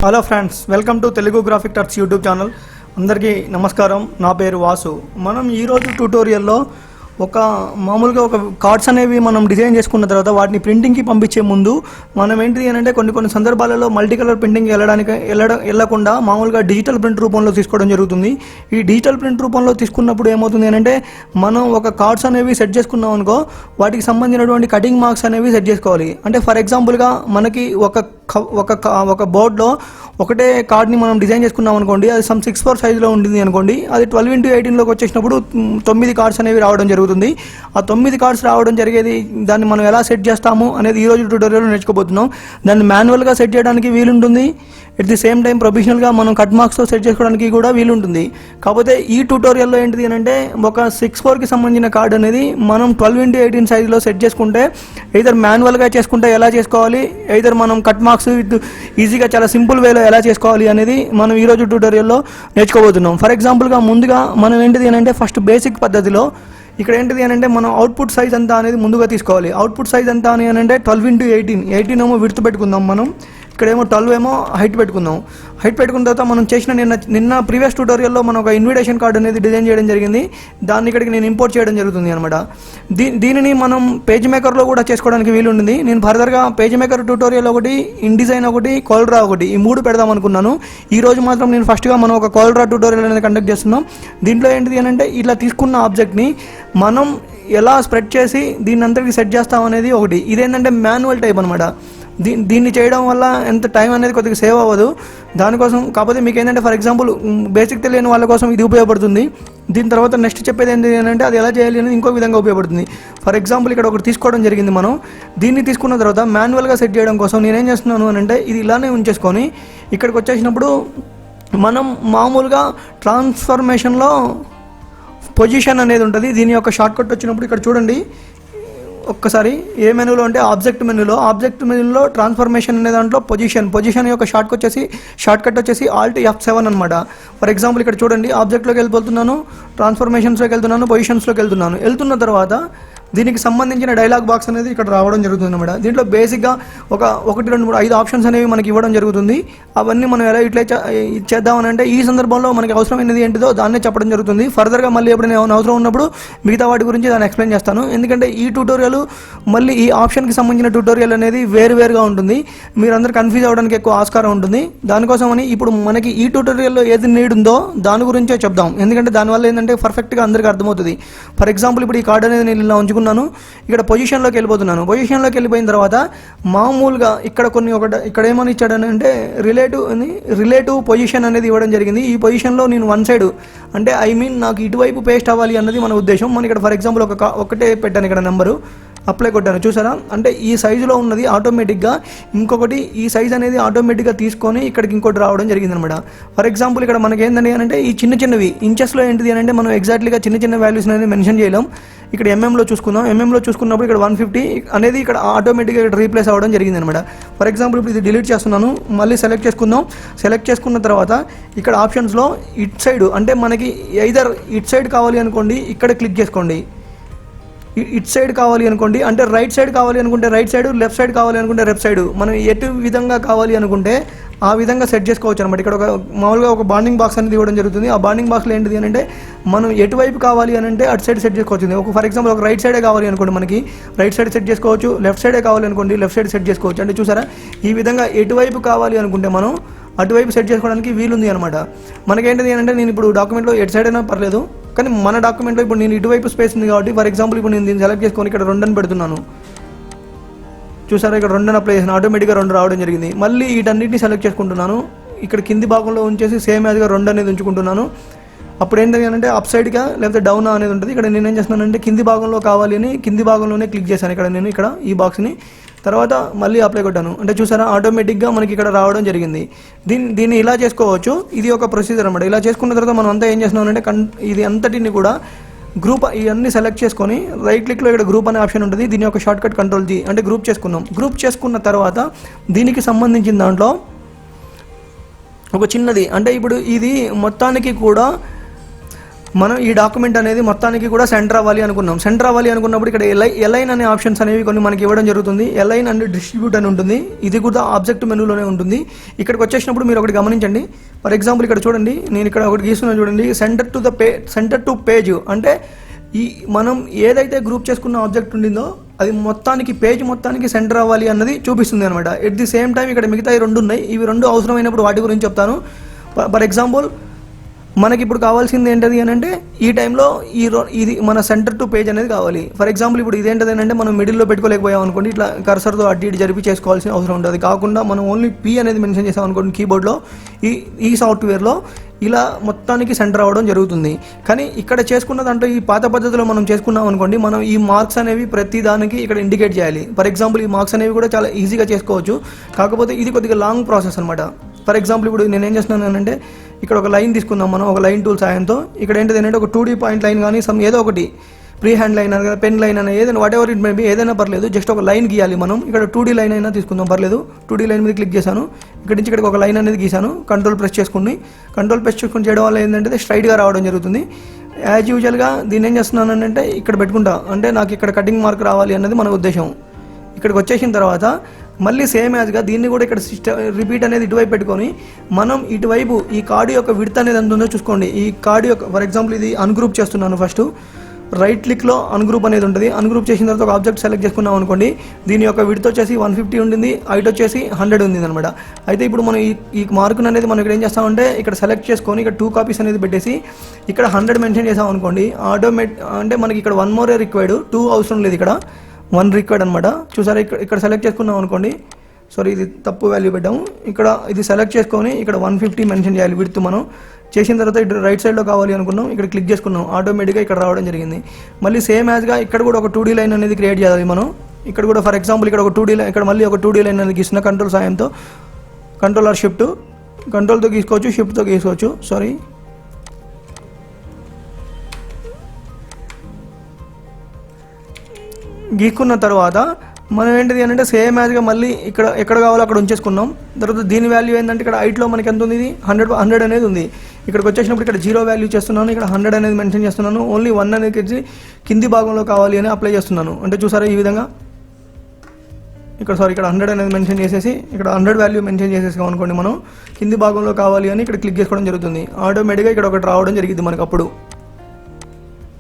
Hello friends, welcome to Telugu graphic టర్స్ YouTube channel. అందరికీ నమస్కారం. నా పేరు వాసు. మనం ఈరోజు ట్యూటోరియల్లో మామూలుగా ఒక కార్డ్స్ అనేవి మనం డిజైన్ చేసుకున్న తర్వాత వాటిని ప్రింటింగ్కి పంపించే ముందు మనం ఏంటిది అంటే కొన్ని సందర్భాలలో మల్టీ కలర్ ప్రింటింగ్ వెళ్ళకుండా మామూలుగా డిజిటల్ ప్రింట్ రూపంలో తీసుకోవడం జరుగుతుంది. ఈ డిజిటల్ ప్రింట్ రూపంలో తీసుకున్నప్పుడు ఏమవుతుంది అంటే మనం ఒక కార్డ్స్ అనేవి సెట్ చేసుకున్నాం అనుకో, వాటికి సంబంధించినటువంటి కటింగ్ మార్క్స్ అనేవి సెట్ చేసుకోవాలి. అంటే ఫర్ ఎగ్జాంపుల్గా మనకి ఒక బోర్డ్లో ఒకటే కార్డ్ని మనం డిజైన్ చేసుకున్నాం అనుకోండి, అది సమ్ 6/4 సైజులో ఉంటుంది అనుకోండి. అది 12x18లోకి వచ్చేసినప్పుడు 9 కార్డ్స్ అనేవి రావడం జరుగుతుంది. ఆ 9 కార్డ్స్ రావడం జరిగేది దాన్ని మనం ఎలా సెట్ చేస్తాము అనేది ఈరోజు ట్యూటోరియల్లో నేర్చుకోబోతున్నాం. దాన్ని మాన్యువల్గా సెట్ చేయడానికి వీలుంటుంది, ఎట్ ది సేమ్ టైం ప్రొఫెషనల్గా మనం కట్ మార్క్స్తో సెట్ చేసుకోవడానికి కూడా వీలుంటుంది. కాకపోతే ఈ ట్యూటోరియల్లో ఏంటిది అంటే ఒక 6/4కి సంబంధించిన కార్డ్ అనేది మనం 12x18 సైజులో సెట్ చేసుకుంటే either మాన్యువల్గా చేసుకుంటే ఎలా చేసుకోవాలి, either మనం కట్ మార్క్స్ ఈజీగా చాలా సింపుల్ వేలో ఎలా చేసుకోవాలి అనేది మనం ఈరోజు ట్యూటోరియల్లో నేర్చుకోబోతున్నాం. ఫర్ ఎగ్జాంపుల్గా ముందుగా మనం ఏంటిది అంటే ఫస్ట్ బేసిక్ పద్ధతిలో ఇక్కడ ఏంటిది అంటే మనం అవుట్పుట్ సైజ్ అంతా అనేది ముందుగా తీసుకోవాలి. అవుట్పుట్ సైజ్ అంతా అని అంటే 12x18 ఏమో విడ్త్ పెట్టుకుందాం, మనం ఇక్కడేమో 12 ఏమో హైట్ పెట్టుకుందాం. హైట్ పెట్టుకున్న తర్వాత మనం చేసిన నిన్న ప్రీవియస్ ట్యూటోరియల్లో మనం ఒక ఇన్విటేషన్ కార్డ్ అనేది డిజైన్ చేయడం జరిగింది. దాన్ని ఇక్కడికి నేను ఇంపోర్ట్ చేయడం జరుగుతుంది అనమాట. దీనిని మనం పేజ్ మేకర్లో కూడా చేసుకోవడానికి వీలుంటుంది. నేను ఫర్దర్గా పేజ్ మేకర్ ట్యూటోరియల్ ఒకటి, ఇన్డిజైన్ ఒకటి, కోల్డ్రా ఒకటి, ఈ 3 పెడదాం అనుకున్నాను. ఈ రోజు మాత్రం నేను ఫస్ట్గా మనం ఒక కోల్డ్రా ట్యూటోరియల్ అనేది కండక్ట్ చేస్తున్నాం. దీంట్లో ఏంటిది అంటే ఇట్లా తీసుకున్న ఆబ్జెక్ట్ని మనం ఎలా స్ప్రెడ్ చేసి దీన్ని అంతటికి సెట్ చేస్తాం అనేది ఒకటి. ఇదేంటంటే మాన్యువల్ టైప్ అనమాట. దీన్ని చేయడం వల్ల ఎంత టైం అనేది కొద్దిగా సేవ్ అవ్వదు దానికోసం. కాకపోతే మీకు ఏంటంటే ఫర్ ఎగ్జాంపుల్ బేసిక్ తెలియని వాళ్ళ కోసం ఇది ఉపయోగపడుతుంది. దీని తర్వాత నెక్స్ట్ చెప్పేది ఏంటి అంటే అది ఎలా చేయాలి అనేది ఇంకో విధంగా ఉపయోగపడుతుంది. ఫర్ ఎగ్జాంపుల్ ఇక్కడ ఒకటి తీసుకోవడం జరిగింది. మనం దీన్ని తీసుకున్న తర్వాత మాన్యువల్గా సెట్ చేయడం కోసం నేనేం చేస్తున్నాను అంటే ఇది ఇలానే ఉంచేసుకొని ఇక్కడికి వచ్చేసినప్పుడు మనం మామూలుగా ట్రాన్స్ఫర్మేషన్లో పొజిషన్ అనేది ఉంటుంది. దీని యొక్క షార్ట్ కట్ వచ్చినప్పుడు ఇక్కడ చూడండి ఒక్కసారి ఏ మెనూలో అంటే ఆబ్జెక్ట్ మెనూలో ట్రాన్స్ఫర్మేషన్ అనే దాంట్లో పొజిషన్ యొక్క షార్ట్ కట్ వచ్చేసి Alt F7 అనమాట. ఫర్ ఎగ్జాంపుల్ ఇక్కడ చూడండి ఆబ్జెక్ట్లోకి వెళ్ళిపోతున్నాను, ట్రాన్స్ఫర్మేషన్స్లోకి వెళ్తున్నాను, పొజిషన్స్లోకి వెళ్తున్న తర్వాత దీనికి సంబంధించిన డైలాగ్ బాక్స్ అనేది ఇక్కడ రావడం జరుగుతుంది అనమాట. దీంట్లో బేసిక్గా 1 2 3 5 ఆప్షన్స్ అనేవి మనకి ఇవ్వడం జరుగుతుంది. అవన్నీ మనం ఎలా ఇట్లా చేద్దామని అంటే ఈ సందర్భంలో మనకి అవసరమైనది ఏంటిదో దాన్నే చెప్పడం జరుగుతుంది. ఫర్దర్గా మళ్ళీ ఎప్పుడైనా ఏమైనా అవసరం ఉన్నప్పుడు మిగతా వాటి గురించి దాన్ని ఎక్స్ప్లెయిన్ చేస్తాను. ఎందుకంటే ఈ ట్యూటోరియల్ మళ్ళీ ఈ ఆప్షన్కి సంబంధించిన ట్యూటోరియల్ అనేది వేరుగా ఉంటుంది. మీరందరూ కన్ఫ్యూజ్ అవ్వడానికి ఎక్కువ ఆస్కారం ఉంటుంది. దానికోసమని ఇప్పుడు మనకి ఈ ట్యూటోరియల్లో ఏది నీడ్ ఉందో దాని గురించే చెప్దాం. ఎందుకంటే దానివల్ల ఏంటంటే పర్ఫెక్ట్గా అందరికీ అర్థమవుతుంది. ఫర్ ఎగ్జాంపుల్ ఇప్పుడు ఈ కార్డ్ అనేది నేను ఇలా ఉంచుకున్నాను, ఇక్కడ పొజిషన్లోకి వెళ్ళిపోతున్నాను. పొజిషన్లోకి వెళ్ళిపోయిన తర్వాత మామూలుగా ఇక్కడ ఏమని ఇచ్చాడనంటే రిలేటివ్ పొజిషన్ అనేది ఇవ్వడం జరిగింది. ఈ పొజిషన్లో నేను వన్ సైడ్ అంటే నాకు ఇటువైపు పేస్ట్ అవ్వాలి అన్నది మన ఉద్దేశం. మనం ఇక్కడ ఫర్ ఎగ్జాంపుల్ ఒకటే పెట్టాను, ఇక్కడ నెంబరు అప్లై కొట్టాను, చూసారా? అంటే ఈ సైజులో ఉన్నది ఆటోమేటిక్గా ఇంకొకటి ఈ సైజ్ అనేది ఆటోమేటిక్గా తీసుకొని ఇక్కడికి ఇంకోటి రావడం జరిగింది అనమాట. ఫర్ ఎగ్జాంపుల్ ఇక్కడ మనకి ఏంటంటే అంటే ఈ చిన్నవి ఇంచెస్లో ఏంటిది అంటే మనం ఎగ్జాక్ట్లీగా చిన్న వాల్యూస్ అనేది మెన్షన్ చేయలేం. ఇక్కడ ఎంఎంలో చూసుకుందాం. ఎంఎంలో చూసుకున్నప్పుడు ఇక్కడ 150 అనేది ఇక్కడ ఆటోమేటిక్గా ఇక్కడ రీప్లేస్ అవ్వడం జరిగింది అనమాట. ఫర్ ఎగ్జాంపుల్ ఇప్పుడు ఇది డిలీట్ చేస్తున్నాను, మళ్ళీ సెలెక్ట్ చేసుకుందాం. సెలెక్ట్ చేసుకున్న తర్వాత ఇక్కడ ఆప్షన్స్లో ఇట్ సైడ్ అంటే మనకి ఎయిదర్ ఇట్ సైడ్ కావాలి అనుకోండి, ఇక్కడ క్లిక్ చేసుకోండి. ఇట్ సైడ్ కావాలి అనుకోండి అంటే రైట్ సైడ్ కావాలి అనుకుంటే రైట్ సైడ్, లెఫ్ట్ సైడ్ కావాలి అనుకుంటే లెఫ్ట్ సైడ్, మనం ఎటు విధంగా కావాలి అనుకుంటే ఆ విధంగా సెట్ చేసుకోవచ్చు అనమాట. ఇక్కడ మామూలుగా ఒక బాండింగ్ బాక్స్ అనేది ఇవ్వడం జరుగుతుంది. ఆ బాండింగ్ బాక్స్లో ఏంటిది అంటే మనం ఎటువైపు కావాలి అని అంటే అటు సైడ్ సెట్ చేసుకోవచ్చు. ఫర్ ఎగ్జాంపుల్ ఒక రైట్ సైడే కావాలి అనుకోండి, మనకి రైట్ సైడ్ సెట్ చేసుకోవచ్చు. లెఫ్ట్ సైడే కావాలి అనుకోండి, లెఫ్ట్ సైడ్ సెట్ చేసుకోవచ్చు. అంటే చూసారా, ఈ విధంగా ఎటువైపు కావాలి అనుకుంటే మనం అటువైపు సెట్ చేసుకోవడానికి వీలుంది అనమాట. మనకేంటిది అంటే నేను ఇప్పుడు డాక్యుమెంట్లో ఎటు సైడ్ అయినా పర్లేదు, కానీ మన డాక్యుమెంట్లో ఇప్పుడు నేను ఇటువైపు స్పేస్ ఉంది కాబట్టి ఫర్ ఎగ్జాంపుల్ ఇప్పుడు నేను దీన్ని సెలెక్ట్ చేసుకొని ఇక్కడ 2 అని పెడుతున్నాను. చూసారా, ఇక్కడ 2 అప్లై చేసిన ఆటోమేటిక్గా 2 రావడం జరిగింది. మళ్ళీ వీటన్నిటిని సెలెక్ట్ చేసుకుంటున్నాను. ఇక్కడ కింది భాగంలో ఉంచేసి సేమ్ యాజ్గా 2 అనేది ఉంచుకుంటున్నాను. అప్పుడు ఏంటంటే అంటే అప్ సైడ్గా లేకపోతే డౌన్ అనేది ఉంటుంది. ఇక్కడ నేను ఏం చేస్తున్నానంటే కింది భాగంలో కావాలి అని కింది భాగంలోనే క్లిక్ చేశాను ఇక్కడ ఈ బాక్స్ని. తర్వాత మళ్ళీ అప్లై కొట్టాను. అంటే చూసారా, ఆటోమేటిక్గా మనకి ఇక్కడ రావడం జరిగింది. దీన్ని ఇలా చేసుకోవచ్చు. ఇది ఒక ప్రొసీజర్ అనమాట. ఇలా చేసుకున్న తర్వాత మనం అంతా ఏం చేస్తున్నామంటే ఇది అంతటిని కూడా గ్రూప్ ఇవన్నీ సెలెక్ట్ చేసుకొని రైట్ క్లిక్లో ఇక్కడ గ్రూప్ అనే ఆప్షన్ ఉంటుంది. దీని యొక్క షార్ట్ కట్ Ctrl G అంటే గ్రూప్ చేసుకున్నాం. గ్రూప్ చేసుకున్న తర్వాత దీనికి సంబంధించిన దాంట్లో ఒక చిన్నది అంటే ఇప్పుడు ఇది మొత్తానికి కూడా మనం ఈ డాక్యుమెంట్ అనేది మొత్తానికి కూడా సెంటర్ అవ్వాలి అనుకున్నాం. సెంటర్ అవ్వాలి అనుకున్నప్పుడు ఇక్కడ ఎలైన్ అనే ఆప్షన్స్ అనేవి కొన్ని మనకి ఇవ్వడం జరుగుతుంది. ఎలైన్ అండ్ డిస్ట్రిబ్యూట్ అని ఉంటుంది. ఇది కూడా ఆబ్జెక్ట్ మెనూలోనే ఉంటుంది. ఇక్కడికి వచ్చేసినప్పుడు మీరు ఒకటి గమనించండి. ఫర్ ఎగ్జాంపుల్ ఇక్కడ చూడండి, నేను ఇక్కడ ఒకటి గీస్తున్నాను చూడండి, సెంటర్ టు పేజ్ అంటే ఈ మనం ఏదైతే గ్రూప్ చేసుకున్న ఆబ్జెక్ట్ ఉండిందో అది మొత్తానికి పేజ్ మొత్తానికి సెంటర్ అవ్వాలి అన్నది చూపిస్తుంది అనమాట. ఎట్ ది సేమ్ టైం ఇక్కడ మిగతా 2 ఉన్నాయి. ఇవి 2 అవసరమైనప్పుడు వాటి గురించి చెప్తాను. ఫర్ ఎగ్జాంపుల్ మనకి ఇప్పుడు కావాల్సింది ఏంటది అని అంటే ఈ టైంలో ఇది మన సెంటర్ టు పేజ్ అనేది కావాలి. ఫర్ ఎగ్జాంపుల్ ఇప్పుడు ఇదేంటది అంటే మనం మిడిల్లో పెట్టుకోలేకపోయాం అనుకోండి, ఇట్లా కర్సర్తో అడ్డు ఇటు జరిపి చేసుకోవాల్సిన అవసరం ఉంటుంది. కాకుండా మనం ఓన్లీ పీ అనేది మెన్షన్ చేసాం అనుకోండి కీబోర్డ్లో, ఈ సాఫ్ట్వేర్లో ఇలా మొత్తానికి సెంటర్ అవ్వడం జరుగుతుంది. కానీ ఇక్కడ చేసుకున్న దాంట్లో ఈ పాత పద్ధతిలో మనం చేసుకున్నాం అనుకోండి, మనం ఈ మార్క్స్ అనేవి ప్రతి దానికి ఇక్కడ ఇండికేట్ చేయాలి. ఫర్ ఎగ్జాంపుల్ ఈ మార్క్స్ అనేవి కూడా చాలా ఈజీగా చేసుకోవచ్చు. కాకపోతే ఇది కొద్దిగా లాంగ్ ప్రాసెస్ అనమాట. ఫర్ ఎగ్జాంపుల్ ఇప్పుడు నేను ఏం చేస్తున్నాను అంటే ఇక్కడ ఒక లైన్ తీసుకుందాం మనం, ఒక లైన్ టూల్ సాయంతో. ఇక్కడ ఏంటిది అంటే ఒక 2D పాయింట్ లైన్ కానీ ఏదో ఒకటి ఫ్రీ హ్యాండ్ లైన్ అయినా పెన్ లైన్ అయినా ఏదైనా what ever it may be ఏదైనా పర్లేదు, జస్ట్ ఒక లైన్ గీయాలి మనం. ఇక్కడ 2D లైన్ అయినా తీసుకుందాం పర్లేదు. 2D లైన్ మీద క్లిక్ చేశాను, ఇక్కడ నుంచి ఇక్కడికి ఒక లైన్ అనేది గీశాను. కంట్రోల్ ప్రెస్ చేసుకుని చేయడం వల్ల ఏంటంటే స్ట్రైట్గా రావడం జరుగుతుంది. యాజ్ యూజువల్గా దీన్ని ఏం చేస్తున్నాను అంటే ఇక్కడ పెట్టుకుంటా, అంటే నాకు ఇక్కడ కటింగ్ మార్క్ రావాలి అన్నది మన ఉద్దేశం. ఇక్కడికి వచ్చేసిన తర్వాత మళ్ళీ సేమ్ యాజ్గా దీన్ని కూడా ఇక్కడ రిపీట్ అనేది ఇటువైపు పెట్టుకొని మనం ఇటువైపు ఈ కార్డు యొక్క విడ్త్ అనేది ఎంత ఉందో చూసుకోండి. ఈ కార్డు యొక్క ఫర్ ఎగ్జాంపుల్ ఇది అన్గ్రూప్ చేస్తున్నాను. ఫస్ట్ రైట్ క్లిక్లో అన్గ్రూప్ అనేది ఉంటుంది. అన్గ్రూప్ చేసిన తర్వాత ఒక ఆబ్జెక్ట్ సెలెక్ట్ చేసుకున్నాం అనుకోండి, దీని యొక్క విడ్త్ వచ్చేసి 150 ఉంటుంది, హైట్ వచ్చేసి 100 ఉంది అనమాట. అయితే ఇప్పుడు మనం ఈ మార్కును అనేది మనం ఇక్కడ ఏం చేస్తామంటే ఇక్కడ సెలెక్ట్ చేసుకొని ఇక్కడ 2 కాపీస్ అనేది పెట్టేసి ఇక్కడ 100 మెన్షన్ చేసాం అనుకోండి, అంటే మనకి ఇక్కడ 1 మోర్ రిక్వైర్డ్, 2 అవసరం లేదు, ఇక్కడ 1 రిక్వైర్డ్ అనమాట. చూసారా, ఇక్కడ సెలెక్ట్ చేసుకున్నాం అనుకోండి, సారీ ఇది తప్పు వాల్యూ పెట్టాము. ఇక్కడ ఇది సెలెక్ట్ చేసుకొని ఇక్కడ 150 మెన్షన్ చేయాలి విడ్త్. మనం చేసిన తర్వాత ఇక్కడ రైట్ సైడ్లో కావాలి అనుకున్నాం, ఇక్కడ క్లిక్ చేసుకున్నాం, ఆటోమేటిక్గా ఇక్కడ రావడం జరిగింది. మళ్ళీ సేమ్ యాజ్గా ఇక్కడ కూడా ఒక 2D లైన్ అనేది క్రియేట్ చేయాలి మనం. ఇక్కడ కూడా ఫర్ ఎగ్జాంపుల్ ఇక్కడ ఒక 2D లైన్, ఇక్కడ మళ్ళీ ఒక 2D లైన్ అనేది గీసిన కంట్రోల్ సాయంతో, కంట్రోల్ ఆర్ షిఫ్ట్, కంట్రోల్తో గీసుకోవచ్చు, షిఫ్ట్తో గీసుకోవచ్చు, సారీ గీసుకున్న తర్వాత మనం ఏంటిది అంటే సేమ్ యాజ్గా మళ్ళీ ఇక్కడ ఎక్కడ కావాలో అక్కడ ఉంచేసుకున్నాం. తర్వాత దీని వాల్యూ ఏంటంటే ఇక్కడ హైట్లో మనకి ఎంత ఉంది, 100 అనేది ఉంది. ఇక్కడికి వచ్చేసినప్పుడు ఇక్కడ 0 వాల్యూ చేస్తున్నాను, ఇక్కడ 100 అనేది మెన్షన్ చేస్తున్నాను. ఓన్లీ 1 అనేది కింది భాగంలో కావాలి అని అప్లై చేస్తున్నాను. అంటే చూసారా ఈ విధంగా ఇక్కడ 100 అనేది మెన్షన్ చేసేసి ఇక్కడ 100 వాల్యూ మెన్షన్ చేసేసాం అనుకోండి, మనం కింది భాగంలో కావాలి అని ఇక్కడ క్లిక్ చేసుకోవడం జరుగుతుంది. ఆటోమేటిక్గా ఇక్కడ ఒకటి రావడం జరిగింది మనకు. అప్పుడు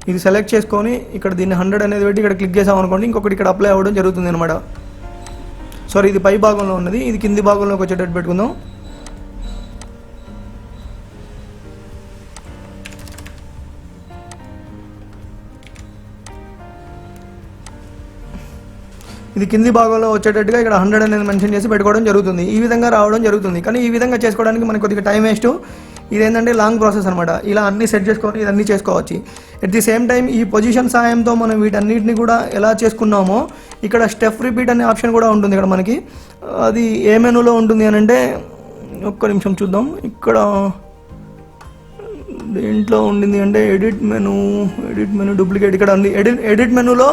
ఇది సెలెక్ట్ చేసుకొని ఇక్కడ దీన్ని 100 అనేది పెట్టి ఇక్కడ క్లిక్ చేసాం అనుకోండి, ఇంకొకటి ఇక్కడ అప్లై అవ్వడం జరుగుతుంది అనమాట. సారీ ఇది పై భాగంలో ఉన్నది, ఇది కింది భాగంలోకి వచ్చేటట్టు పెట్టుకుందాం. ఇది కింది భాగంలో వచ్చేటట్టుగా ఇక్కడ 100 అనేది మెన్షన్ చేసి పెట్టుకోవడం జరుగుతుంది. ఈ విధంగా రావడం జరుగుతుంది. కానీ ఈ విధంగా చేసుకోవడానికి మనకు కొద్దిగా టైం వేస్ట్. ఇదేంటంటే లాంగ్ ప్రాసెస్ అనమాట. ఇలా అన్నీ సెట్ చేసుకొని ఇదన్నీ చేసుకోవచ్చు. ఎట్ ది సేమ్ టైం ఈ పొజిషన్ సాయంతో మనం వీటన్నిటిని కూడా ఎలా చేసుకున్నామో ఇక్కడ స్టెప్ రిపీట్ అనే ఆప్షన్ కూడా ఉంటుంది ఇక్కడ మనకి. అది ఏ మెనూలో ఉంటుంది అని అంటే ఒక్క నిమిషం చూద్దాం. ఇక్కడ దేంట్లో ఉండింది అంటే ఎడిట్ మెనూ డూప్లికేట్ ఇక్కడ ఉంది. ఎడిట్ మెనూలో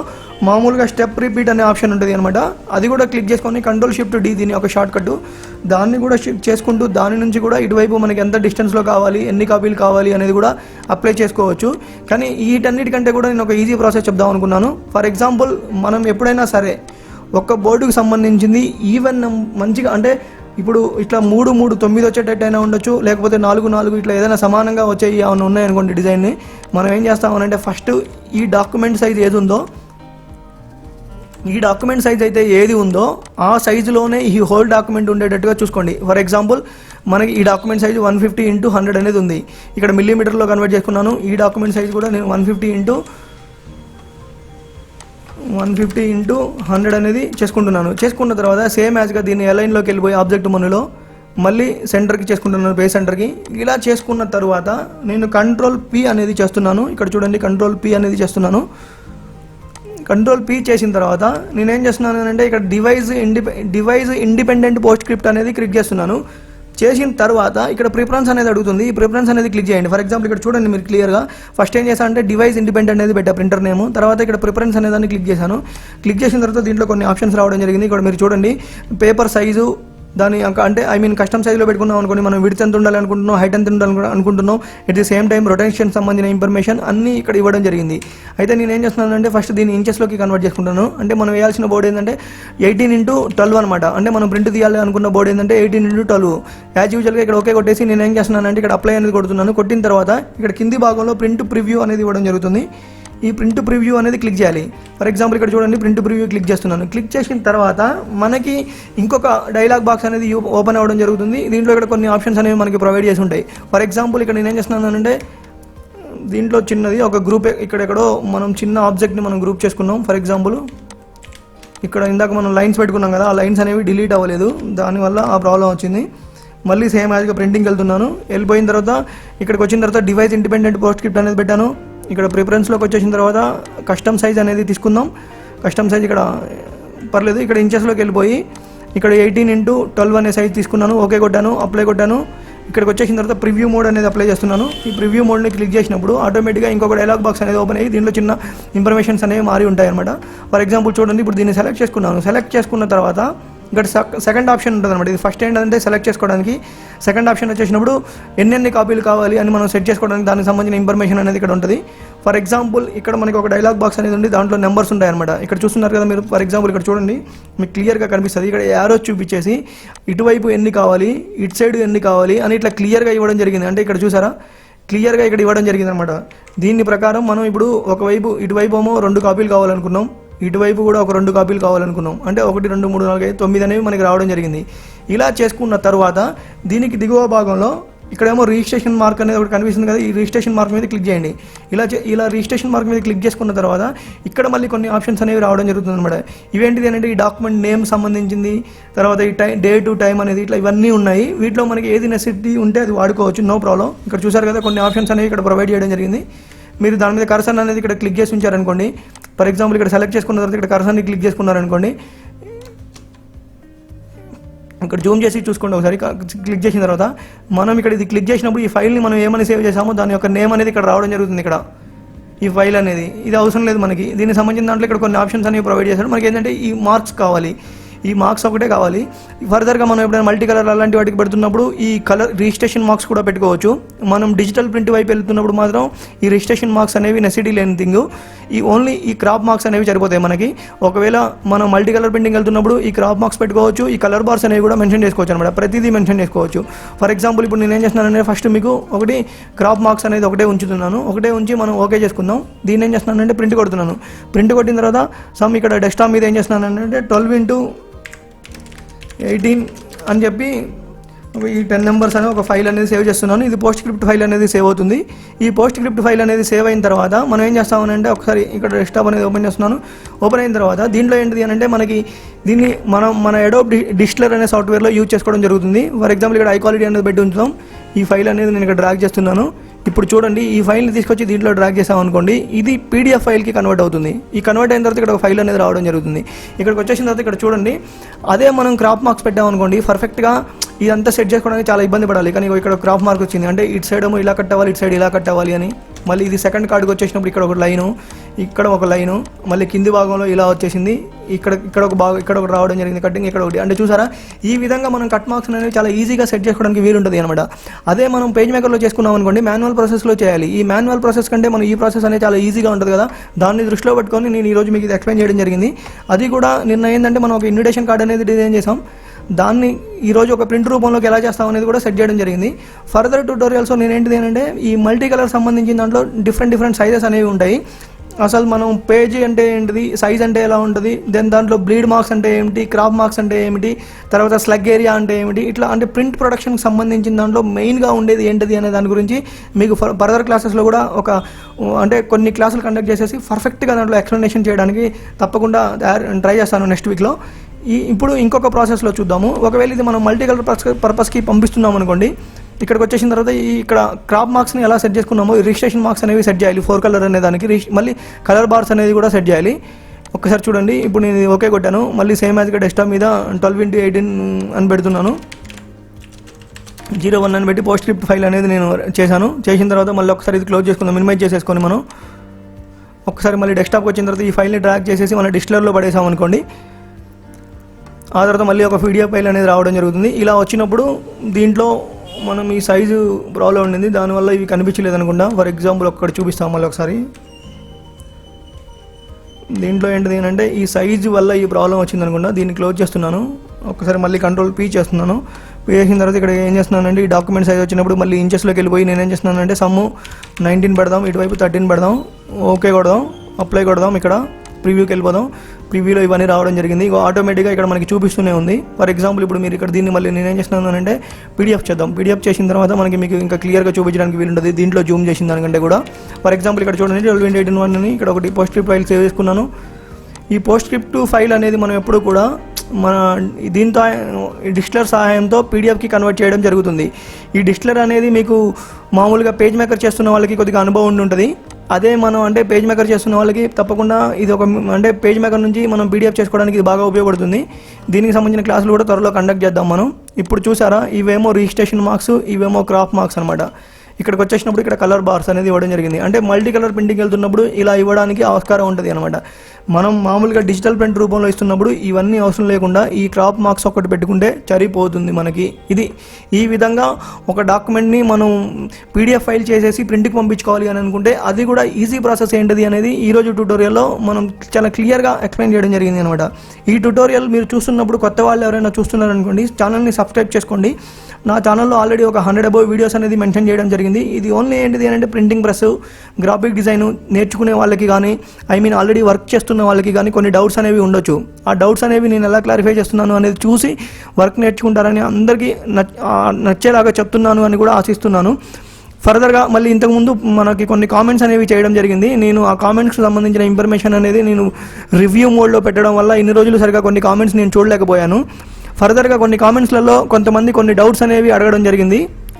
మామూలుగా స్టెప్ రిపీట్ అనే ఆప్షన్ ఉంటుంది అనమాట. అది కూడా క్లిక్ చేసుకొని కంట్రోల్ షిఫ్ట్ D దీని ఒక షార్ట్ కట్, దాన్ని కూడా షిఫ్ట్ చేసుకుంటూ దాని నుంచి కూడా ఇటువైపు మనకి ఎంత డిస్టెన్స్లో కావాలి, ఎన్ని కాపీలు కావాలి అనేది కూడా అప్లై చేసుకోవచ్చు. కానీ వీటన్నిటికంటే కూడా నేను ఒక ఈజీ ప్రాసెస్ చెప్దాం అనుకున్నాను. ఫర్ ఎగ్జాంపుల్ మనం ఎప్పుడైనా సరే ఒక బోర్డుకు సంబంధించింది ఈవెన్ మంచిగా అంటే ఇప్పుడు ఇట్లా 3, 9 వచ్చేటట్టు అయినా ఉండొచ్చు, లేకపోతే 4, 4 ఇట్లా ఏదైనా సమానంగా వచ్చేవి ఏమైనా ఉన్నాయనుకోండి డిజైన్ని, మనం ఏం చేస్తామనంటే ఫస్ట్ ఈ డాక్యుమెంట్ సైజ్ ఏది ఉందో, ఈ డాక్యుమెంట్ సైజ్ అయితే ఏది ఉందో ఆ సైజులోనే ఈ హోల్ డాక్యుమెంట్ ఉండేటట్టుగా చూసుకోండి. ఫర్ ఎగ్జాంపుల్ మనకి ఈ డాక్యుమెంట్ సైజు 150 × 100 అనేది ఉంది. ఇక్కడ మిల్లీమీటర్లో కన్వర్ట్ చేసుకున్నాను. ఈ డాక్యుమెంట్ సైజ్ కూడా నేను 150 × 100 అనేది చేసుకుంటున్నాను. చేసుకున్న తర్వాత సేమ్ యాజ్గా దీన్ని అలైన్లోకి వెళ్ళిపోయి ఆబ్జెక్ట్ మెనూలో మళ్ళీ సెంటర్కి చేసుకుంటున్నాను, బేస్ సెంటర్కి. ఇలా చేసుకున్న తర్వాత నేను కంట్రోల్ P అనేది చేస్తున్నాను. ఇక్కడ చూడండి కంట్రోల్ P అనేది చేస్తున్నాను. కంట్రోల్ P చేసిన తర్వాత నేనేం చేస్తున్నాను అంటే ఇక్కడ డివైస్ ఇండిపెండెంట్ పోస్ట్ స్క్రిప్ట్ అనేది క్లిక్ చేస్తున్నాను. చేసిన తర్వాత ఇక్కడ ప్రిఫరెన్స్ అనేది అడుగుతుంది. ఈ ప్రిఫరెన్స్ అనేది క్లిక్ చేయండి. ఫర్ ఎగ్జాంపుల్ ఇక్కడ చూడండి మీరు క్లియర్గా ఫస్ట్ ఏం చేశాను అంటే డివైస్ ఇండిపెండెంట్ అనేది పెట్టా ప్రింటర్ నేమ్. తర్వాత ఇక్కడ ప్రిఫరెన్స్ అనేదాన్ని క్లిక్ చేశాను. క్లిక్ చేసిన తర్వాత దీంట్లో కొన్ని ఆప్షన్స్ రావడం జరిగింది. ఇక్కడ మీరు చూడండి పేపర్ సైజు, దాని అంటే కస్టమ్ సైజ్లో పెట్టుకున్నాం అనుకోండి, మనం విడ్త్ ఎంత ఉండాలి అనుకుంటున్నాం, హైట్ ఎంత ఉండాలి అనుకుంటున్నాం, at the same time rotation సంబంధించిన ఇన్ఫర్మేషన్ అన్నీ ఇక్కడ ఇవ్వడం జరిగింది. అయితే నేను ఏం చేస్తున్నానంటే ఫస్ట్ దీన్ని ఇంచెస్లోకి కన్వర్ట్ చేసుకుంటాను. అంటే మనం వేయాల్సిన బోర్డు ఏంటంటే 18x12 అనమాట. అంటే మనం ప్రింట్ తీయాలి అనుకున్న బోర్డు ఏంటంటే 18x12. యాజ్ యూజువల్గా ఇక్కడ ఓకే కొట్టేసి నేను ఏం చేస్తున్నానంటే ఇక్కడ అప్లై అనేది కొడుతున్నాను. కొట్టిన తర్వాత ఇక్కడ కింది భాగంలో ప్రింట్ ప్రివ్యూ అనేది ఇవ్వడం జరుగుతుంది. ఈ ప్రింట్ ప్రివ్యూ అనేది క్లిక్ చేయాలి. ఫర్ ఎగ్జాంపుల్ ఇక్కడ చూడండి, ప్రింట్ ప్రివ్యూ క్లిక్ చేస్తున్నాను. క్లిక్ చేసిన తర్వాత మనకి ఇంకొక డైలాగ్ బాక్స్ అనేది ఓపెన్ అవ్వడం జరుగుతుంది. దీంట్లో ఇక్కడ కొన్ని ఆప్షన్స్ అనేవి మనకి ప్రొవైడ్ చేసి ఉంటాయి. ఫర్ ఎగ్జాంపుల్ ఇక్కడ నేను ఏం చేస్తున్నానంటే దీంట్లో చిన్నది ఒక గ్రూప్, ఇక్కడెక్కడో మనం చిన్న ఆబ్జెక్ట్ని మనం గ్రూప్ చేసుకున్నాం. ఫర్ ఎగ్జాంపుల్ ఇక్కడ ఇందాక మనం లైన్స్ పెట్టుకున్నాం కదా, ఆ లైన్స్ అనేవి డిలీట్ అవ్వలేదు, దానివల్ల ఆ ప్రాబ్లం వచ్చింది. మళ్ళీ సేమ్ యాజ్గా ప్రింటింగ్కి వెళ్తున్నాను. వెళ్ళిపోయిన తర్వాత ఇక్కడికి వచ్చిన తర్వాత డివైస్ ఇండిపెండెంట్ పోస్ట్ స్క్రిప్ట్ అనేది పెట్టాను. ఇక్కడ ప్రిఫరెన్స్లోకి వచ్చేసిన తర్వాత కస్టమ్ సైజ్ అనేది తీసుకుందాం. కస్టమ్ సైజ్ ఇక్కడ పర్లేదు, ఇక్కడ ఇంచెస్లోకి వెళ్ళిపోయి ఇక్కడ 18x12 అనే సైజ్ తీసుకున్నాను. ఓకే కొట్టాను, అప్లై కొట్టాను. ఇక్కడికి వచ్చేసిన తర్వాత ప్రివ్యూ మోడ్ అనేది అప్లై చేస్తున్నాను. ఈ ప్రివ్యూ మోడ్ని క్లిక్ చేసినప్పుడు ఆటోమేటిక్గా ఇంకొక డైలాగ్ బాక్స్ అనేది ఓపెన్ అయ్యి దీంట్లో చిన్న ఇన్ఫర్మేషన్స్ అనేవి మారి ఉంటాయి అనమాట. ఫర్ ఎగ్జాంపుల్ చూడండి, ఇప్పుడు దీన్ని సెలెక్ట్ చేసుకున్నాను. సెలెక్ట్ చేసుకున్న తర్వాత ఇక్కడ సెకండ్ ఆప్షన్ ఉంటుంది అనమాట. ఇది ఫస్ట్ ఏంటంటే సెలెక్ట్ చేసుకోవడానికి, సెకండ్ ఆప్షన్ వచ్చేసినప్పుడు ఎన్ని కాపీలు కావాలి అని మనం సెట్ చేసుకోవడానికి దానికి సంబంధించిన ఇన్ఫర్మేషన్ అనేది ఇక్కడ ఉంటుంది. ఫర్ ఎగ్జాంపుల్ ఇక్కడ మనకి ఒక డైలాగ్ బాక్స్ అనేది ఉంది, దాంట్లో నెంబర్స్ ఉంటాయి అనమాట. ఇక్కడ చూస్తున్నారు కదా మీరు. ఫర్ ఎగ్జాంపుల్ ఇక్కడ చూడండి, మీకు క్లియర్గా కనిపిస్తుంది. ఇక్కడ యారో చూపించేసి ఇటువైపు ఎన్ని కావాలి, ఇటు సైడ్ ఎన్ని కావాలి అని ఇట్లా క్లియర్గా ఇవ్వడం జరిగింది. అంటే ఇక్కడ చూసారా, క్లియర్గా ఇక్కడ ఇవ్వడం జరిగింది అనమాట. దీని ప్రకారం మనం ఇప్పుడు ఒకవైపు ఇటువైపు ఏమో 2 కాపీలు కావాలనుకున్నాం, ఇటువైపు కూడా ఒక 2 కాపీలు కావాలనుకున్నాం. అంటే 1 2 3 4 5 9 అనేవి మనకి రావడం జరిగింది. ఇలా చేసుకున్న తర్వాత దీనికి దిగువ భాగంలో ఇక్కడేమో రిజిస్ట్రేషన్ మార్క్ అనేది ఒకటి కనిపిస్తుంది కదా, ఈ రిజిస్ట్రేషన్ మార్క్ మీద క్లిక్ చేయండి. ఇలా రిజిస్ట్రేషన్ మార్క్ మీద క్లిక్ చేసుకున్న తర్వాత ఇక్కడ మళ్ళీ కొన్ని ఆప్షన్స్ అనేవి రావడం జరుగుతుంది అనమాట. ఇవేంటిది అంటే ఈ డాక్యుమెంట్ నేమ్ సంబంధించింది, తర్వాత ఈ డేటు టైం అనేది ఇట్లా ఇవన్నీ ఉన్నాయి. వీటిలో మనకి ఏది నెసెసిటీ ఉంటే అది వాడుకోవచ్చు, నో ప్రాబ్లం. ఇక్కడ చూసారు కదా, కొన్ని ఆప్షన్స్ అనేవి ఇక్కడ ప్రొవైడ్ చేయడం జరిగింది. మీరు దాని మీద కర్సర్ అనేది ఇక్కడ క్లిక్ చేసి ఉంచారనుకోండి. ఫర్ ఎగ్జాంపుల్ ఇక్కడ సెలెక్ట్ చేసుకున్న తర్వాత ఇక్కడ కర్సర్ని క్లిక్ చేసుకున్నారనుకోండి, ఇక్కడ జూమ్ చేసి చూసుకోండి ఒకసారి. క్లిక్ చేసిన తర్వాత మనం ఇక్కడ ఇది క్లిక్ చేసినప్పుడు ఈ ఫైల్ని మనం ఏమని సేవ్ చేసామో దాని యొక్క నేమ్ అనేది ఇక్కడ రావడం జరుగుతుంది. ఇక్కడ ఈ ఫైల్ అనేది ఇది అవసరం లేదు మనకి. దీనికి సంబంధించిన దాంట్లో ఇక్కడ కొన్ని ఆప్షన్స్ అనేవి ప్రొవైడ్ చేశారు. మనకి ఏంటంటే ఈ మార్క్స్ కావాలి, ఈ మార్క్స్ ఒకటే కావాలి. ఫర్దర్గా మనం ఎప్పుడైనా మల్టీ కలర్ అలాంటి వాటికి పెడుతున్నప్పుడు ఈ కలర్ రిజిస్ట్రేషన్ మార్క్స్ కూడా పెట్టుకోవచ్చు. మనం డిజిటల్ ప్రింట్ వైపు వెళ్తున్నప్పుడు మాత్రం ఈ రిజిస్ట్రేషన్ మార్క్స్ అనేవి నెసిటీ లేని థింగ్. ఓన్లీ ఈ క్రాప్ మార్క్స్ అనేవి సరిపోతాయి మనకి. ఒకవేళ మనం మల్టీ కలర్ ప్రింటింగ్ వెళ్తున్నప్పుడు ఈ క్రాప్ మార్క్స్ పెట్టుకోవచ్చు, ఈ కలర్ బార్స్ అనేవి కూడా మెన్షన్ చేసుకోవచ్చు అనమాట. ప్రతిదీ మెన్షన్ చేసుకోవచ్చు. ఫర్ ఎగ్జాంపుల్ ఇప్పుడు నేను ఏం చేస్తున్నానంటే ఫస్ట్ మీకు ఒకటి క్రాప్ మార్క్స్ అనేది ఒకటే ఉంచుతున్నాను. ఒకటే ఉంచి మనం ఓకే చేసుకుందాం. దీన్ని ఏం చేస్తున్నానంటే ప్రింట్ కొడుతున్నాను. ప్రింట్ కొట్టిన తర్వాత ఇక్కడ డెస్క్టాప్ మీద ఏం చేస్తున్నానంటే 12x18 అని చెప్పి ఈ 10 నెంబర్స్ అనే ఒక ఫైల్ అనేది సేవ్ చేస్తున్నాను. ఇది పోస్ట్ స్క్రిప్ట్ ఫైల్ అనేది సేవ్ అవుతుంది. ఈ పోస్ట్ స్క్రిప్ట్ ఫైల్ అనేది సేవ్ అయిన తర్వాత మనం ఏం చేస్తామనంటే ఒకసారి ఇక్కడ డెస్క్టాప్ అనేది ఓపెన్ చేస్తున్నాను. ఓపెన్ అయిన తర్వాత దీంట్లో ఏంటిది అని అంటే మనకి దీన్ని మన అడోబ్ డిస్టిలర్ అనే సాఫ్ట్వేర్లో యూజ్ చేసుకోవడం జరుగుతుంది. ఫర్ ఎగ్జాంపుల్ ఇక్కడ ఐక్వాలిటీ అనేది పెట్టి ఉంచుతాం. ఈ ఫైల్ అనేది నేను ఇక్కడ డ్రాగ్ చేస్తున్నాను. ఇప్పుడు చూడండి, ఈ ఫైల్ని తీసుకొచ్చి దీంట్లో డ్రాగ్ చేసామనుకోండి, ఇది పీడిఎఫ్ ఫైల్కి కన్వర్ట్ అవుతుంది. ఈ కన్వర్ట్ అయిన తర్వాత ఇక్కడ ఒక ఫైల్ అనేది రావడం జరుగుతుంది. ఇక్కడికి వచ్చేసిన తర్వాత ఇక్కడ చూడండి, అదే మనం క్రాప్ మార్క్స్ పెట్టామనుకోండి, పర్ఫెక్ట్గా ఇదంతా సెట్ చేసుకోవడానికి చాలా ఇబ్బంది పడాలి. కానీ ఇక్కడ క్రాప్ మార్క్ వచ్చింది అంటే ఇటు సైడ్ ఏమో ఇలా కట్ అవ్వాలి, ఇటు సైడ్ ఇలా కట్ అవ్వాలి అని. మళ్ళీ ఇది సెకండ్ కార్డుకి వచ్చేసినప్పుడు ఇక్కడ ఒక లైను, ఇక్కడ ఒక లైను, మళ్ళీ కింది భాగంలో ఇలా వచ్చేసింది. ఇక్కడ ఒక భాగం, ఇక్కడ ఒకటి రావడం జరిగింది కటింగ్, ఇక్కడ ఒకటి. అంటే చూసారా, ఈ విధంగా మనం కట్ మార్క్స్ అనేవి చాలా ఈజీగా సెట్ చేసుకోవడానికి వీలుంటుంది అనమాట. అదే మనం పేజ్ మేకర్లో చేసుకున్నాం అనుకోండి, మాన్యువల్ ప్రాసెస్లో చేయాలి. ఈ మాన్యువల్ ప్రాసెస్ కంటే మనం ఈ ప్రాసెస్ అనేది చాలా ఈజీగా ఉంటుంది కదా, దాన్ని దృష్టిలో పెట్టుకొని నేను ఈరోజు మీకు ఇది ఎక్స్ప్లెయిన్ చేయడం జరిగింది. అది కూడా నిన్న ఏంటంటే మనం ఒక ఇన్విటేషన్ కార్డ్ అనేది డిజైన్ చేసాం. దాన్ని ఈరోజు ఒక ప్రింట్ రూపంలోకి ఎలా చేస్తాం అనేది కూడా సెట్ చేయడం జరిగింది. ఫర్దర్ ట్యూటోరియల్స్ నేను ఏంటిది అంటే ఈ మల్టీ కలర్ సంబంధించిన దాంట్లో డిఫరెంట్ సైజెస్ అనేవి ఉంటాయి. అసలు మనం పేజీ అంటే ఏంటిది, సైజ్ అంటే ఎలా ఉంటుంది, దెన్ దాంట్లో బ్లీడ్ మార్క్స్ అంటే ఏమిటి, క్రాప్ మార్క్స్ అంటే ఏమిటి, తర్వాత స్లగ్ ఏరియా అంటే ఏమిటి, ఇట్లా అంటే ప్రింట్ ప్రొడక్షన్కి సంబంధించిన దాంట్లో మెయిన్గా ఉండేది ఏంటిది అనే దాని గురించి మీకు ఫర్దర్ క్లాసెస్లో కూడా అంటే కొన్ని క్లాసులు కండక్ట్ చేసేసి పర్ఫెక్ట్గా దాంట్లో ఎక్స్ప్లెనేషన్ చేయడానికి తప్పకుండా ట్రై చేస్తాను నెక్స్ట్ వీక్లో. ఇప్పుడు ఇంకొక ప్రాసెస్లో చూద్దాము. ఒకవేళ ఇది మనం మల్టీ కలర్ పర్పస్కి పంపిస్తున్నాం అనుకోండి, ఇక్కడికి వచ్చేసిన తర్వాత ఇక్కడ క్రాప్ మార్క్స్ని ఎలా సెట్ చేసుకున్నామో రిజిస్ట్రేషన్ మార్క్స్ అనేవి సెట్ చేయాలి. 4 కలర్ అనే దానికి మళ్ళీ కలర్ బార్స్ అనేది కూడా సెట్ చేయాలి. ఒక్కసారి చూడండి, ఇప్పుడు నేను ఓకే కొట్టాను. మళ్ళీ సేమ్ యాజ్గా డెస్క్టాప్ మీద 12x18 అని పెడుతున్నాను. 01 అని పెట్టి పోస్ట్ స్క్రిప్ట్ ఫైల్ అనేది నేను చేశాను. చేసిన తర్వాత మళ్ళీ ఒకసారి ఇది క్లోజ్ చేసుకుందాం, మినిమైజ్ చేసేసుకొని మనం ఒకసారి మళ్ళీ డెస్క్టాప్కి వచ్చిన తర్వాత ఈ ఫైల్ని డ్రాగ్ చేసేసి మన డిస్టిలర్లో పడేసాం అనుకోండి. ఆ తర్వాత మళ్ళీ ఒక పీడిఎఫ్ ఫైల్ అనేది రావడం జరుగుతుంది. ఇలా వచ్చినప్పుడు దీంట్లో మనం ఈ సైజు ప్రాబ్లం ఉండింది, దానివల్ల ఇవి కనిపించలేదు అనుకుంటా. ఫర్ ఎగ్జాంపుల్ ఒక్కటి చూపిస్తాం మళ్ళీ ఒకసారి. దీంట్లో ఏంటిది అంటే ఈ సైజు వల్ల ఈ ప్రాబ్లం వచ్చింది అనుకుంటా. దీన్ని క్లోజ్ చేస్తున్నాను, ఒకసారి మళ్ళీ కంట్రోల్ పీ చేస్తున్నాను. పీ చేసిన తర్వాత ఇక్కడ ఏం చేస్తున్నానంటే ఈ డాక్యుమెంట్ సైజ్ వచ్చినప్పుడు మళ్ళీ ఇంచెస్లోకి వెళ్ళిపోయి నేనేం చేస్తున్నానంటే సమ్ 19 పెడదాం, ఇటువైపు 13 పెడదాం, ఓకే కొడదాం, అప్లై కొడదాం. ఇక్కడ ప్రివ్యూకి వెళ్ళిపోదాం. ప్రివ్యూలో ఇవన్నీ రావడం జరిగింది. ఆటోమేటిక్గా ఇక్కడ మనకి చూపిస్తూనే ఉంది. ఫర్ ఎగ్జాంపుల్ ఇప్పుడు మీరు ఇక్కడ దీన్ని మళ్ళీ నేనేం చేస్తున్నాను అంటే పీడిఎఫ్ చేద్దాం. పీడిఎఫ్ చేసిన తర్వాత మీకు ఇంకా క్లియర్గా చూపించడానికి వీలుంటుంది దీంట్లో జూమ్ చేసిన దానికంటే కూడా. ఫర్ ఎగ్జాంపుల్ ఇక్కడ చూడండి 12/18 అని ఇక్కడ ఒకటి పోస్ట్ స్క్రిప్ట్ ఫైల్ సేవ్ చేసుకున్నాను. ఈ పోస్ట్ స్క్రిప్ట్ ఫైల్ అనేది మనం ఎప్పుడు కూడా మన దీంతో డిస్టిలర్ సహాయంతో పీడిఎఫ్కి కన్వర్ట్ చేయడం జరుగుతుంది. ఈ డిస్టిలర్ అనేది మీకు మామూలుగా పేజ్ మేకర్ చేస్తున్న వాళ్ళకి కొద్దిగా అనుభవం ఉంటుంది. అదే మనం అంటే పేజ్ మేకర్ చేస్తున్న వాళ్ళకి తప్పకుండా ఇది ఒక అంటే పేజ్ మేకర్ నుంచి మనం పీడిఎఫ్ చేసుకోవడానికి ఇది బాగా ఉపయోగపడుతుంది. దీనికి సంబంధించిన క్లాసులు కూడా త్వరలో కండక్ట్ చేద్దాం మనం. ఇప్పుడు చూసారా, ఇవేమో రిజిస్ట్రేషన్ మార్క్స్, ఇవేమో క్రాప్ మార్క్స్ అనమాట. ఇక్కడికి వచ్చేసినప్పుడు ఇక్కడ కలర్ బార్స్ అనేది ఇవ్వడం జరిగింది. అంటే మల్టీ కలర్ ప్రింటింగ్ వెళ్తున్నప్పుడు ఇలా ఇవ్వడానికి ఆస్కారం ఉంటుంది అనమాట. మనం మామూలుగా డిజిటల్ ప్రింట్ రూపంలో ఇస్తున్నప్పుడు ఇవన్నీ అవసరం లేకుండా ఈ క్రాప్ మార్క్స్ ఒకటి పెట్టుకుంటే సరిపోతుంది మనకి. ఇది ఈ విధంగా ఒక డాక్యుమెంట్ని మనం పీడిఎఫ్ ఫైల్ చేసేసి ప్రింట్కి పంపించుకోవాలి అని అనుకుంటే అది కూడా ఈజీ ప్రాసెస్ ఏంటిది అనేది ఈరోజు ట్యూటోరియల్లో మనం చాలా క్లియర్గా ఎక్స్ప్లెయిన్ చేయడం జరిగింది అనమాట. ఈ ట్యూటోరియల్ మీరు చూస్తున్నప్పుడు కొత్త వాళ్ళు ఎవరైనా చూస్తున్నారనుకోండి, ఛానల్ని సబ్స్క్రైబ్ చేసుకోండి. నా ఛానల్లో ఆల్రెడీ ఒక 100 అబోవ్ వీడియోస్ అనేది మెన్షన్ చేయడం జరిగింది. ఇది ఓన్లీ ఏంటిది అంటే ప్రింటింగ్ ప్రెస్, గ్రాఫిక్ డిజైన్ నేర్చుకునే వాళ్ళకి కానీ ఆల్రెడీ వర్క్ చేస్తున్న వాళ్ళకి కానీ కొన్ని డౌట్స్ అనేవి ఉండొచ్చు. ఆ డౌట్స్ అనేవి నేను ఎలా క్లారిఫై చేస్తున్నాను అనేది చూసి వర్క్ నేర్చుకుంటారని అందరికీ నచ్చేలాగా చెప్తున్నాను అని కూడా ఆశిస్తున్నాను. ఫర్దర్గా మళ్ళీ ఇంతకుముందు మనకి కొన్ని కామెంట్స్ అనేవి చేయడం జరిగింది. నేను ఆ కామెంట్స్కి సంబంధించిన ఇన్ఫర్మేషన్ అనేది నేను రివ్యూ మోడ్లో పెట్టడం వల్ల ఇన్ని రోజులు సరిగా కొన్ని కామెంట్స్ నేను చూడలేకపోయాను. ఫర్దర్గా కొన్ని కామెంట్స్లలో కొంతమంది కొన్ని డౌట్స్ అనేవి అడగడం జరిగింది.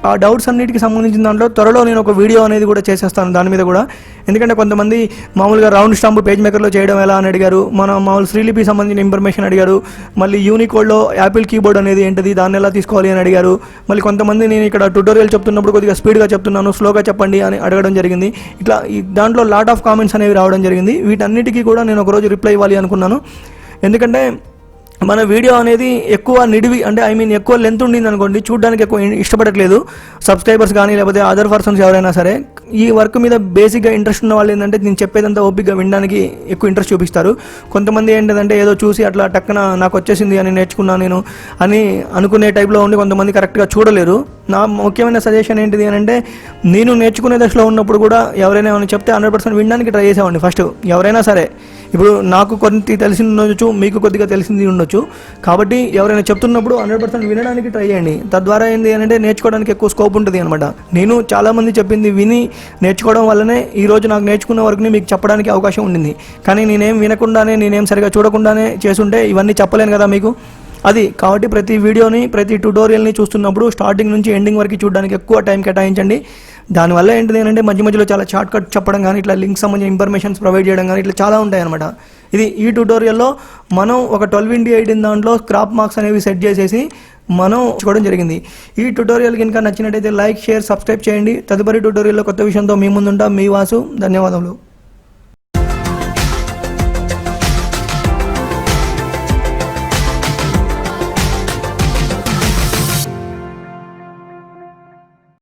ఆ డౌట్స్ అన్నిటికి సంబంధించిన దాంట్లో త్వరలో నేను ఒక వీడియో అనేది కూడా చేసేస్తాను దాని మీద కూడా. ఎందుకంటే కొంతమంది మామూలుగా రౌండ్ స్టాంప్ పేజ్ మేకర్లో చేయడం ఎలా అని అడిగారు, మన మామూలు శ్రీలిపి సంబంధించిన ఇన్ఫర్మేషన్ అడిగారు, మళ్ళీ యూనికోడ్లో యాపిల్ కీబోర్డ్ అనేది ఏంటిది, దాన్ని ఎలా తీసుకోవాలి అని అడిగారు. మళ్ళీ కొంతమంది నేను ఇక్కడ ట్యూటోరియల్ చెప్తున్నప్పుడు కొద్దిగా స్పీడ్గా చెప్తున్నాను, స్లోగా చెప్పండి అని అడగడం జరిగింది. ఇట్లా దాంట్లో లాట్ ఆఫ్ కామెంట్స్ అనేవి రావడం జరిగింది. వీటన్నిటికీ కూడా నేను ఒకరోజు రిప్లై ఇవ్వాలి అనుకున్నాను. ఎందుకంటే మన వీడియో అనేది ఎక్కువ నిడివి అంటే ఎక్కువ లెంత్ ఉండింది అనుకోండి, చూడడానికి ఎక్కువ ఇష్టపడట్లేదు సబ్స్క్రైబర్స్ కానీ లేకపోతే అదర్ పర్సన్స్ ఎవరైనా సరే. ఈ వర్క్ మీద బేసిక్గా ఇంట్రెస్ట్ ఉన్న వాళ్ళు ఏంటంటే నేను చెప్పేదంతా ఓపిక్గా వినడానికి ఎక్కువ ఇంట్రెస్ట్ చూపిస్తారు. కొంతమంది ఏంటంటే ఏదో చూసి అట్లా టక్కన నాకు వచ్చేసింది అని నేర్చుకున్నాను నేను అని అనుకునే టైప్లో ఉండి కొంతమంది కరెక్ట్గా చూడలేరు. నా ముఖ్యమైన సజెషన్ ఏంటిది అని అంటే నేను నేర్చుకునే దశలో ఉన్నప్పుడు కూడా ఎవరైనా ఏమైనా చెప్తే 100% వినడానికి ట్రై చేసేవాడిని ఫస్ట్. ఎవరైనా సరే ఇప్పుడు నాకు కొంత తెలిసింది ఉండొచ్చు, మీకు కొద్దిగా తెలిసింది ఉండొచ్చు. కాబట్టి ఎవరైనా చెప్తున్నప్పుడు 100% వినడానికి ట్రై చేయండి. తద్వారా ఏంటి అంటే నేర్చుకోవడానికి ఎక్కువ స్కోప్ ఉంటుంది అనమాట. నేను చాలామంది చెప్పింది విని నేర్చుకోవడం వల్లనే ఈరోజు నాకు నేర్చుకున్న వరకుని మీకు చెప్పడానికి అవకాశం ఉండింది. కానీ నేనేం వినకుండానే నేనేం సరిగా చూడకుండానే చేసుంటే ఇవన్నీ చెప్పలేను కదా మీకు. అది కాబట్టి ప్రతి వీడియోని ప్రతి ట్యూటోరియల్ని చూస్తున్నప్పుడు స్టార్టింగ్ నుంచి ఎండింగ్ వరకు చూడడానికి ఎక్కువ టైం కేటాయించండి. దానివల్ల ఏంటిది అంటే మధ్య మధ్యలో చాలా షార్ట్ కట్ చెప్పడం కానీ ఇట్లా లింక్ సంబంధించిన ఇన్ఫర్మేషన్స్ ప్రొవైడ్ చేయడం కానీ ఇట్లా చాలా ఉంటాయి అనమాట. ఇది ఈ ట్యూటోరియల్లో మనం ఒక 12/18 దాంట్లో క్రాప్ మార్క్స్ అనేవి సెట్ చేసేసి మనం చూడడం జరిగింది. ఈ ట్యూటోరియల్ కనుక నచ్చినట్టయితే లైక్, షేర్, సబ్స్క్రైబ్ చేయండి. తదుపరి ట్యూటోరియల్లో కొత్త విషయంతో మీ ముందుంటాం. మీ వాసు. ధన్యవాదములు.